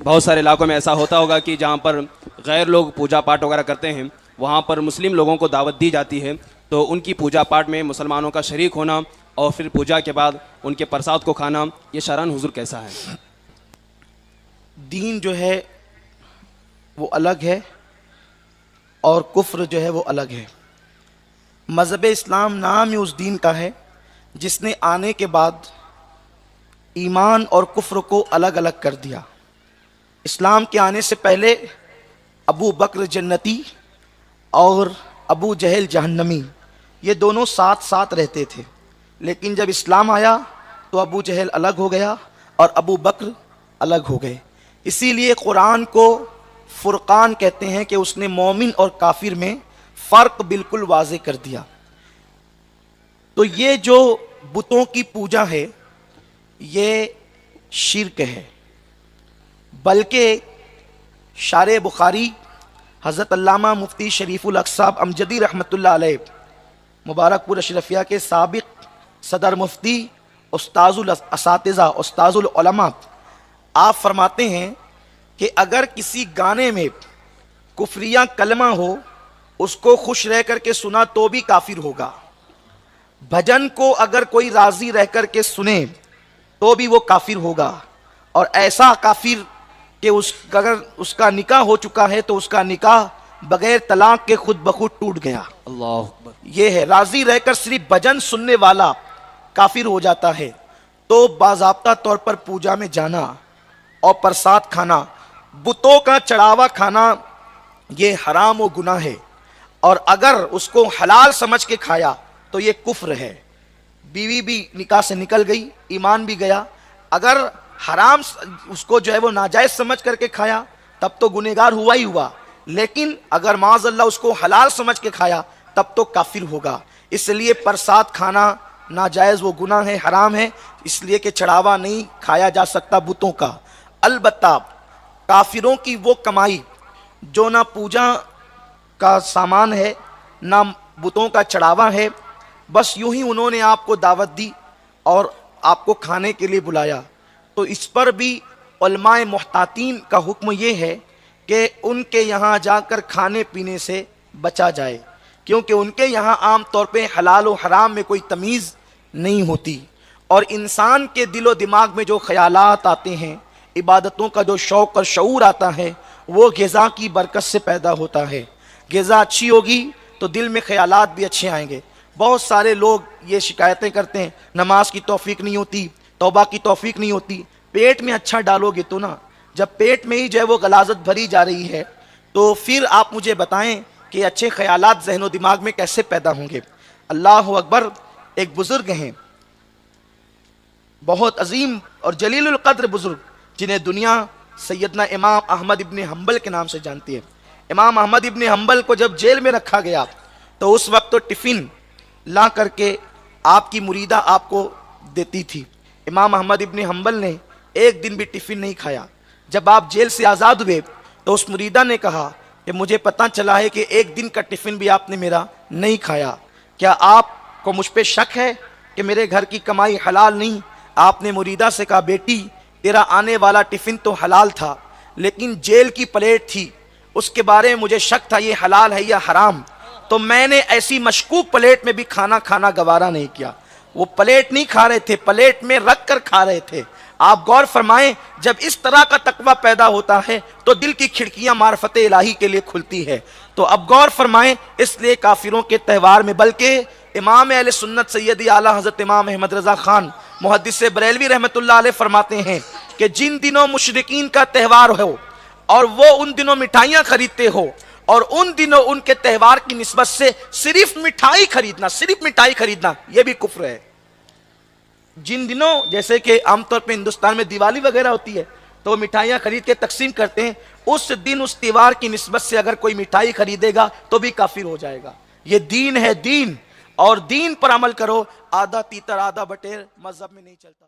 बहुत सारे इलाकों में ऐसा होता होगा कि जहाँ पर गैर लोग पूजा पाठ वगैरह करते हैं, वहाँ पर मुस्लिम लोगों को दावत दी जाती है, तो उनकी पूजा पाठ में मुसलमानों का शरीक होना और फिर पूजा के बाद उनके प्रसाद को खाना, ये शरअन हुजूर कैसा है? दीन जो है वो अलग है और कुफ्र जो है वो अलग है। मज़हब इस्लाम नाम ही उस दीन का है जिसने आने के बाद ईमान और कुफ्र को अलग अलग कर दिया। इस्लाम के आने से पहले अबू बकर जन्नती और अबू जहल जहन्नमी, ये दोनों साथ साथ रहते थे, लेकिन जब इस्लाम आया तो अबू जहल अलग हो गया और अबू बकर अलग हो गए। इसीलिए कुरान को फुरकान कहते हैं कि उसने मोमिन और काफिर में फ़र्क बिल्कुल वाज़े कर दिया। तो ये जो बुतों की पूजा है ये शिर्क है, बल्कि शारे बुखारी हज़रत अल्लामा मुफ्ती शरीफुल अक़सा अमजदी रहमतुल्लाह अलैह मुबारकपुर अशरफिया के साबिक सदर मुफ्ती उस्ताजुल असातिज़ा उस्ताजुल उलमा, आप फरमाते हैं कि अगर किसी गाने में कुफरिया कलमा हो, उसको खुश रह कर के सुना तो भी काफिर होगा। भजन को अगर कोई राजी रह कर के सुने तो भी वो काफिर होगा, और ऐसा काफिर कि अगर उसका निकाह हो चुका है तो उसका निकाह बगैर तलाक के खुद ब खुद टूट गया। अल्लाह अकबर। ये है, राजी रहकर सिर्फ भजन सुनने वाला काफिर हो जाता है। तो बाज़ाब्ता तौर पर पूजा में जाना और प्रसाद खाना, बुतों का चढ़ावा खाना, ये हराम और गुनाह है, और अगर उसको हलाल समझ के खाया तो ये कुफ्र है। बीवी भी निकाह से निकल गई, ईमान भी गया। अगर हराम उसको जो है वो नाजायज समझ करके खाया तब तो गुनहगार हुआ ही हुआ, लेकिन अगर माज़अल्लाह उसको हलाल समझ के खाया तब तो काफिर होगा। इसलिए प्रसाद खाना नाजायज, वो गुनाह है, हराम है, इसलिए कि चढ़ावा नहीं खाया जा सकता बुतों का। अलबत्ता काफिरों की वो कमाई जो ना पूजा का सामान है ना बुतों का चढ़ावा है, बस यूं ही उन्होंने आपको दावत दी और आपको खाने के लिए बुलाया, तो इस पर भी उलमाए मुहतातीन का हुक्म ये है कि उनके यहाँ जाकर खाने पीने से बचा जाए, क्योंकि उनके यहाँ आम तौर पे हलाल और हराम में कोई तमीज़ नहीं होती, और इंसान के दिलो दिमाग में जो ख्यालात आते हैं, इबादतों का जो शौक़ और शऊर आता है, वो ग़िज़ा की बरकत से पैदा होता है। ग़िज़ा अच्छी होगी तो दिल में ख्यालात भी अच्छे आएंगे। बहुत सारे लोग ये शिकायतें करते हैं, नमाज की तौफीक नहीं होती, तौबा की तौफीक नहीं होती। पेट में अच्छा डालोगे तो ना, जब पेट में ही जो है वो गलाजत भरी जा रही है तो फिर आप मुझे बताएं कि अच्छे ख्यालात ज़हन दिमाग में कैसे पैदा होंगे। अल्लाह अकबर। एक बुज़ुर्ग हैं, बहुत अजीम और जलीलुल क़द्र बुज़ुर्ग, जिन्हें दुनिया सैयदना इमाम अहमद इब्न हम्बल के नाम से जानती है। इमाम अहमद इब्न हम्बल को जब जेल में रखा गया तो उस वक्त तो टिफ़िन ला करके आपकी मुरीदा आपको देती थी। इमाम अहमद इब्न हम्बल ने एक दिन भी टिफ़िन नहीं खाया। जब आप जेल से आज़ाद हुए तो उस मुरीदा ने कहा कि मुझे पता चला है कि एक दिन का टिफ़िन भी आपने मेरा नहीं खाया, क्या आपको मुझ पर शक है कि मेरे घर की कमाई हलाल नहीं? आपने मुरीदा से कहा, बेटी तेरा आने वाला टिफ़िन तो हलाल था, लेकिन जेल की प्लेट थी, उसके बारे में मुझे शक था ये हलाल है या हराम, तो मैंने ऐसी मशकूक प्लेट में भी खाना गवारा नहीं किया। वो प्लेट नहीं खा रहे थे, प्लेट में रख कर खा रहे थे। आप गौर फरमाएं, जब इस तरह का तकवा पैदा होता है तो दिल की खिड़कियां मार्फत इलाही के लिए खुलती है। तो अब गौर फरमाएं, इसलिए काफिरों के त्यौहार में, बल्कि इमाम अहले सुन्नत सैयदी आला हज़रत इमाम अहमद रज़ा खान मुहद्दिस बरेलवी रहमतुल्लाह अलैह फरमाते हैं कि जिन दिनों मुशरिकीन का त्यौहार हो और वो उन दिनों मिठाइयाँ खरीदते हो, और उन दिनों उनके त्यौहार की निस्बत से सिर्फ मिठाई खरीदना, यह भी कुफ्र है। जिन दिनों, जैसे कि आमतौर पे हिंदुस्तान में दिवाली वगैरह होती है तो वो मिठाइयाँ खरीद के तकसीम करते हैं, उस दिन उस त्यौहार की निस्बत से अगर कोई मिठाई खरीदेगा तो भी काफिर हो जाएगा। ये दीन है, दीन, और दीन पर अमल करो। आधा तीतर आधा बटेर मजहब में नहीं चलता।